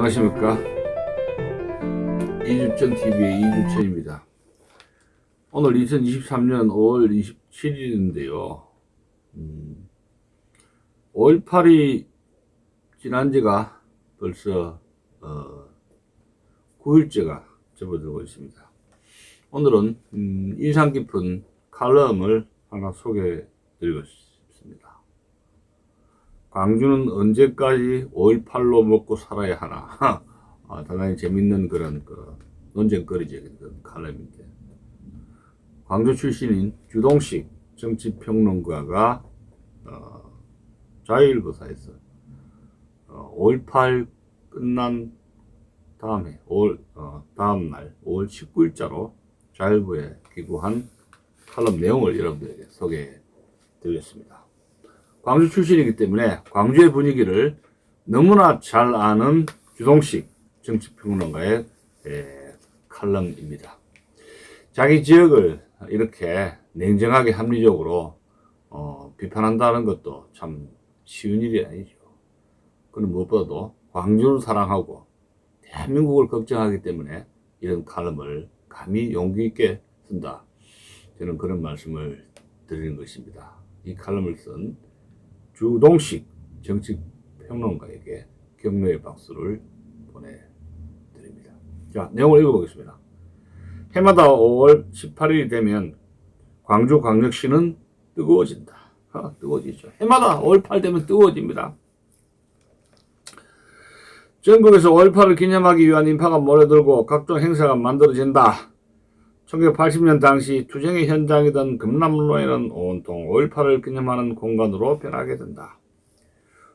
안녕하십니까. 이주천TV의 이주천입니다. 오늘 2023년 5월 27일인데요. 5.18이 지난 지가 벌써 9일째가 접어들고 있습니다. 오늘은 인상 깊은 칼럼을 하나 소개해 드리고 싶습니다. 광주는 언제까지 5.18로 먹고 살아야 하나. 대단히 재밌는 그런 논쟁거리죠. 그런 칼럼인데, 광주 출신인 주동식 정치평론가가 자유일보사에서 5.18 끝난 다음에 다음날 5월 19일자로 자유일보에 기고한 칼럼 내용을 여러분들에게 소개해 드리겠습니다. 광주 출신이기 때문에 광주의 분위기를 너무나 잘 아는 주동식 정치평론가의 칼럼입니다. 자기 지역을 이렇게 냉정하게 합리적으로 비판한다는 것도 참 쉬운 일이 아니죠. 그는 무엇보다도 광주를 사랑하고 대한민국을 걱정하기 때문에 이런 칼럼을 감히 용기 있게 쓴다. 저는 그런 말씀을 드리는 것입니다. 이 칼럼을 쓴 주동식 정치평론가에게 격려의 박수를 보내드립니다. 자, 내용을 읽어보겠습니다. 해마다 5월 18일이 되면 광주광역시는 뜨거워진다. 뜨거워지죠. 해마다 5.18 되면 뜨거워집니다. 전국에서 5.18을 기념하기 위한 인파가 몰려들고 각종 행사가 만들어진다. 1980년 당시 투쟁의 현장이던 금남로에는 온통 5.18을 기념하는 공간으로 변하게 된다.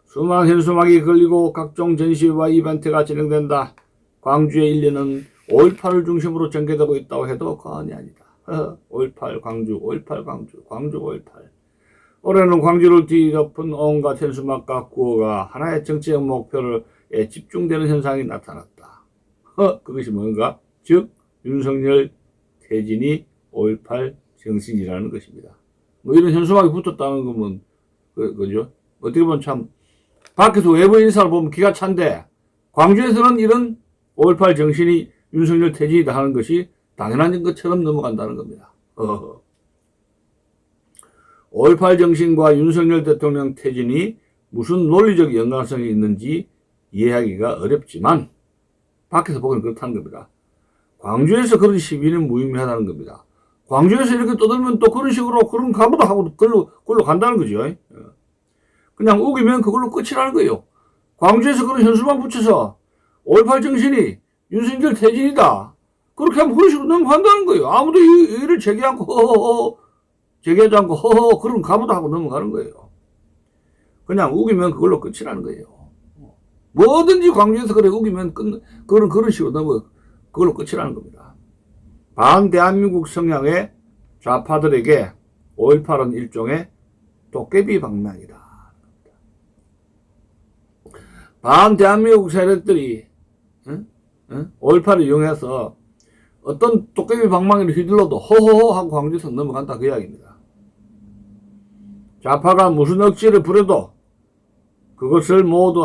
수많은 현수막이 걸리고 각종 전시회와 이벤트가 진행된다. 광주의 인류는 5.18을 중심으로 전개되고 있다고 해도 과언이 아니다. 5.18 광주, 5.18 광주, 광주 5.18. 올해는 광주를 뒤덮은 온갖 현수막과 구호가 하나의 정치적 목표에 집중되는 현상이 나타났다. 그것이 뭔가? 즉 윤석열 퇴진이 5.18 정신이라는 것입니다. 뭐 이런 현수막이 붙었다는 거면 그죠? 어떻게 보면 참 밖에서 외부 인사를 보면 기가 찬데, 광주에서는 이런 5.18 정신이 윤석열 퇴진이다 하는 것이 당연한 것처럼 넘어간다는 겁니다. 5.18 정신과 윤석열 대통령 퇴진이 무슨 논리적 연관성이 있는지 이해하기가 어렵지만 밖에서 보기는 그렇다는 겁니다. 광주에서 그런 시위는 무의미하다는 겁니다. 광주에서 이렇게 떠들면 또 그런 식으로 그런 가보다 하고 그걸로 간다는 거죠. 그냥 우기면 그걸로 끝이라는 거예요. 광주에서 그런 현수막 붙여서 5.18 정신이 윤석열 퇴진이다. 그렇게 하면 그런 식으로 넘어간다는 거예요. 아무도 이를 제기하지 않고 허허 그런 가보다 하고 넘어가는 거예요. 그냥 우기면 그걸로 끝이라는 거예요. 뭐든지 광주에서 그래 우기면 그런 식으로 그걸로 끝이라는 겁니다. 반대한민국 성향의 좌파들에게 5.18은 일종의 도깨비 방망이다. 반대한민국 세력들이 5.18을 이용해서 어떤 도깨비 방망이를 휘둘러도 호호호 하고 광주에서 넘어간다, 그 이야기입니다. 좌파가 무슨 억지를 부려도 그것을 모두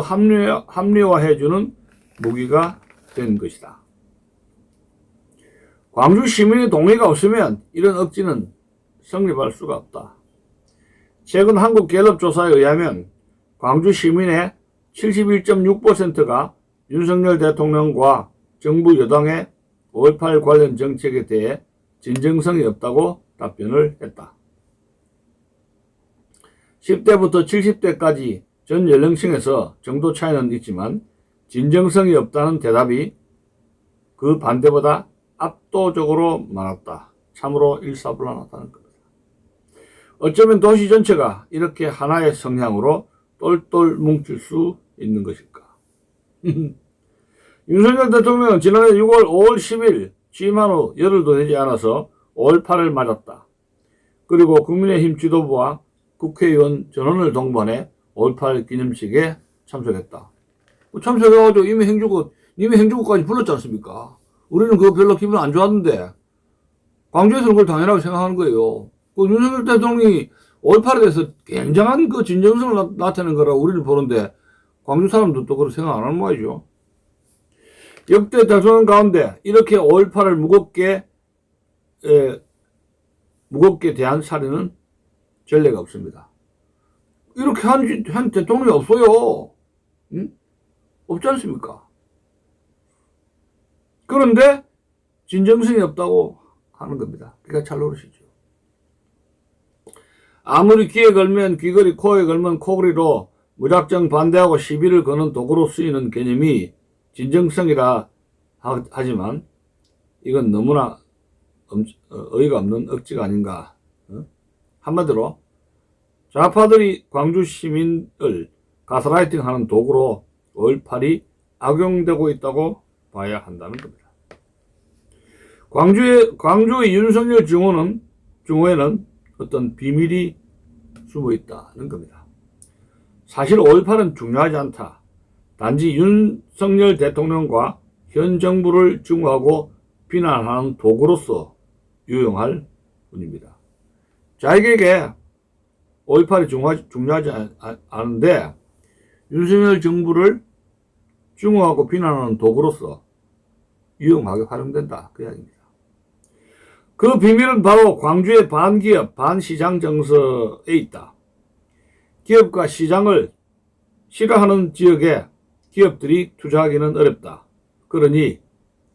합리화해주는 무기가 된 것이다. 광주 시민의 동의가 없으면 이런 억지는 성립할 수가 없다. 최근 한국갤럽 조사에 의하면 광주 시민의 71.6%가 윤석열 대통령과 정부 여당의 5.18 관련 정책에 대해 진정성이 없다고 답변을 했다. 10대부터 70대까지 전 연령층에서 정도 차이는 있지만 진정성이 없다는 대답이 그 반대보다 압도적으로 많았다. 참으로 일사불란하다는 겁니다. 어쩌면 도시 전체가 이렇게 하나의 성향으로 똘똘 뭉칠 수 있는 것일까? 윤석열 대통령은 지난해 5월 10일 취임한 후 열흘도 되지 않아서 5.18을 맞았다. 그리고 국민의힘 지도부와 국회의원 전원을 동반해 5.18 기념식에 참석했다. 참석해가지고 이미 행주국까지 불렀지 않습니까? 우리는 그거 별로 기분 안 좋았는데 광주에서는 그걸 당연하게 생각하는 거예요. 그 윤석열 대통령이 5.18에 대해서 굉장한 그 진정성을 나타내는 거라고 우리는 보는데 광주 사람도 또 그렇게 생각 안 하는 모양이죠. 역대 대통령 가운데 이렇게 5.18을 무겁게 대한 사례는 전례가 없습니다. 이렇게 한 대통령이 없어요. 응? 없지 않습니까? 그런데 진정성이 없다고 하는 겁니다. 그러니까 잘 노릇이죠. 아무리 귀에 걸면 귀걸이, 코에 걸면 코걸이로 무작정 반대하고 시비를 거는 도구로 쓰이는 개념이 진정성이라 하지만 이건 너무나 어이가 없는 억지가 아닌가. 한마디로 좌파들이 광주 시민을 가스라이팅하는 도구로 5.18이 악용되고 있다고 봐야 한다는 겁니다. 광주의 윤석열 증오에는 어떤 비밀이 숨어 있다는 겁니다. 사실 5.18은 중요하지 않다. 단지 윤석열 대통령과 현 정부를 증오하고 비난하는 도구로서 유용할 뿐입니다. 자에게 5.18이 중요하지 않은데 윤석열 정부를 증오하고 비난하는 도구로서 유용하게 활용된다. 그 이야기입니다. 그 비밀은 바로 광주의 반기업, 반시장 정서에 있다. 기업과 시장을 싫어하는 지역에 기업들이 투자하기는 어렵다. 그러니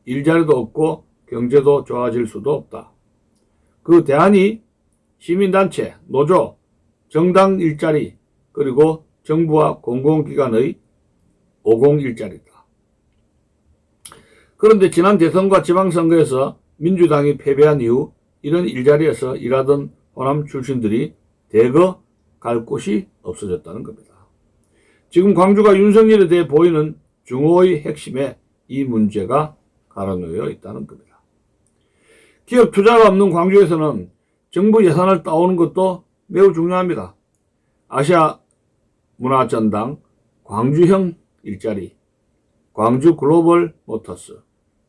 일자리도 없고 경제도 좋아질 수도 없다. 그 대안이 시민단체, 노조, 정당 일자리, 그리고 정부와 공공기관의 5공 일자리다. 그런데 지난 대선과 지방선거에서 민주당이 패배한 이후 이런 일자리에서 일하던 호남 출신들이 대거 갈 곳이 없어졌다는 겁니다. 지금 광주가 윤석열에 대해 보이는 증오의 핵심에 이 문제가 가라놓여 있다는 겁니다. 기업 투자가 없는 광주에서는 정부 예산을 따오는 것도 매우 중요합니다. 아시아 문화전당, 광주형 일자리, 광주 글로벌 모터스,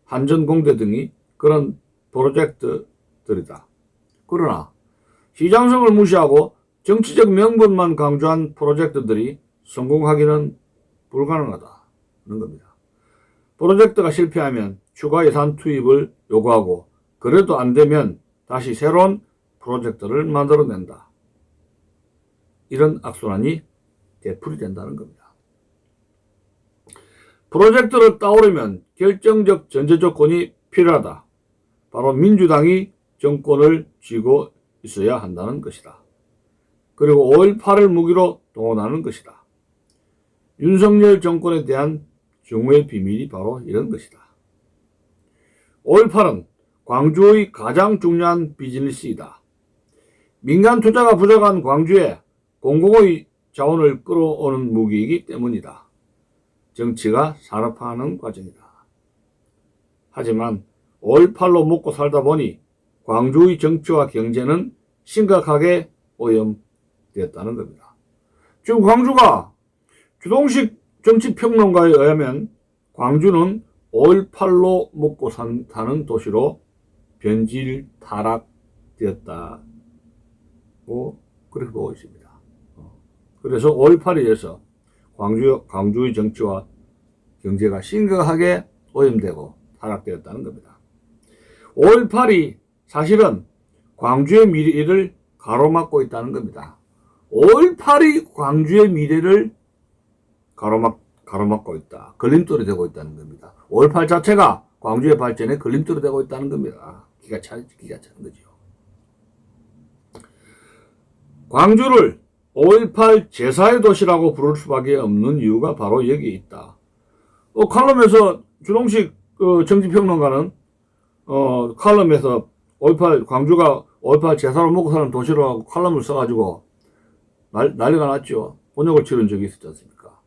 한전공대 등이 그런 프로젝트들이다. 그러나 시장성을 무시하고 정치적 명분만 강조한 프로젝트들이 성공하기는 불가능하다는 겁니다. 프로젝트가 실패하면 추가 예산 투입을 요구하고 그래도 안 되면 다시 새로운 프로젝트를 만들어낸다. 이런 악순환이 되풀이 된다는 겁니다. 프로젝트를 따오려면 결정적 전제 조건이 필요하다. 바로 민주당이 정권을 쥐고 있어야 한다는 것이다. 그리고 5.18을 무기로 동원하는 것이다. 윤석열 정권에 대한 증오의 비밀이 바로 이런 것이다. 5.18은 광주의 가장 중요한 비즈니스이다. 민간 투자가 부족한 광주에 공공의 자원을 끌어오는 무기이기 때문이다. 정치가 산업화하는 과정이다. 하지만 5.18로 먹고 살다 보니 광주의 정치와 경제는 심각하게 오염되었다는 겁니다. 지금 광주가 주동식 정치평론가에 의하면 광주는 5.18로 먹고 사는 도시로 변질 타락되었다고 그렇게 보고 있습니다. 그래서 5.18에 의해서 광주의 정치와 경제가 심각하게 오염되고 타락되었다는 겁니다. 5.18이 사실은 광주의 미래를 가로막고 있다는 겁니다. 5.18이 광주의 미래를 가로막고 있다. 걸림돌이 되고 있다는 겁니다. 5.18 자체가 광주의 발전에 걸림돌이 되고 있다는 겁니다. 기가 차는 거죠. 광주를 5.18 제4의 도시라고 부를 수밖에 없는 이유가 바로 여기에 있다. 칼럼에서 주동식 정치평론가는 칼럼에서 5.18 광주가 5.18 제4로 먹고 사는 도시라고 칼럼을 써가지고 난리가 났죠. 번역을 치른 적이 있었지 않습니까?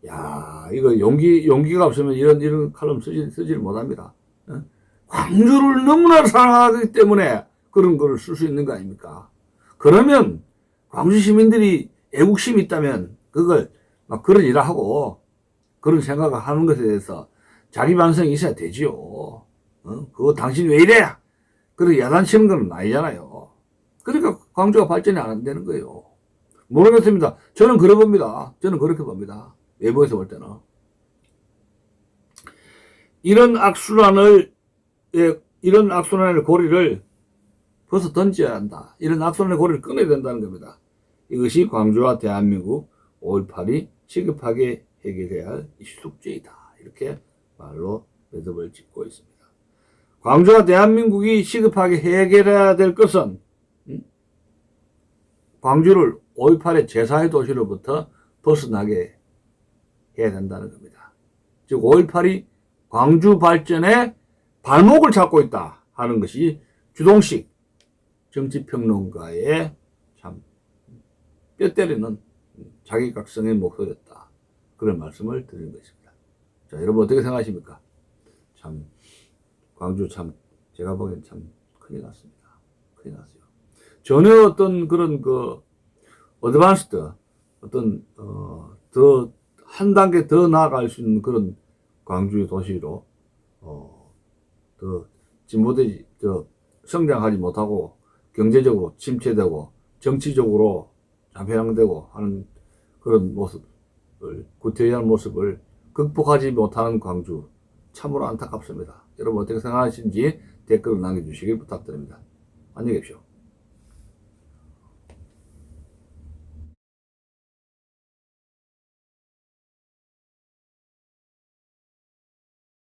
야, 이거 용기가 없으면 이런 칼럼 쓰지를 못합니다. 광주를 너무나 사랑하기 때문에 그런 걸 쓸 수 있는 거 아닙니까? 그러면 광주 시민들이 애국심이 있다면 그걸 막 그런 일을 하고 그런 생각을 하는 것에 대해서 자기 반성이 있어야 되지요. 그거 당신 왜 이래? 그렇게 야단치는 건 아니잖아요. 그러니까 광주가 발전이 안 되는 거예요. 모르겠습니다. 저는 그래 봅니다. 저는 그렇게 봅니다. 외부에서 볼 때는. 이런 악순환의 고리를 벗어 던져야 한다. 이런 악순환의 고리를 끊어야 된다는 겁니다. 이것이 광주와 대한민국 5.18이 시급하게 해결해야 할 이슈 숙제이다. 이렇게 말로 매듭을 짓고 있습니다. 광주와 대한민국이 시급하게 해결해야 될 것은 광주를 5.18의 제4의 도시로부터 벗어나게 해야 된다는 겁니다. 즉 5.18이 광주 발전에 발목을 잡고 있다 하는 것이 주동식 정치평론가의 참 뼈 때리는 자기각성의 목소리였다. 그런 말씀을 드리는 것입니다. 자, 여러분 어떻게 생각하십니까? 참 광주 참 제가 보기엔 참 큰일 났습니다. 큰일 났어요. 전혀 어떤 그런 그 어드밴스드 어떤 더 한 단계 더 나아갈 수 있는 그런 광주 도시로 더 진보되지 성장하지 못하고 경제적으로 침체되고 정치적으로 자폐양되고 하는 그런 모습을 구태의한 모습을 극복하지 못하는 광주 참으로 안타깝습니다. 여러분 어떻게 생각하시는지 댓글을 남겨주시길 부탁드립니다. 안녕히 계십시오.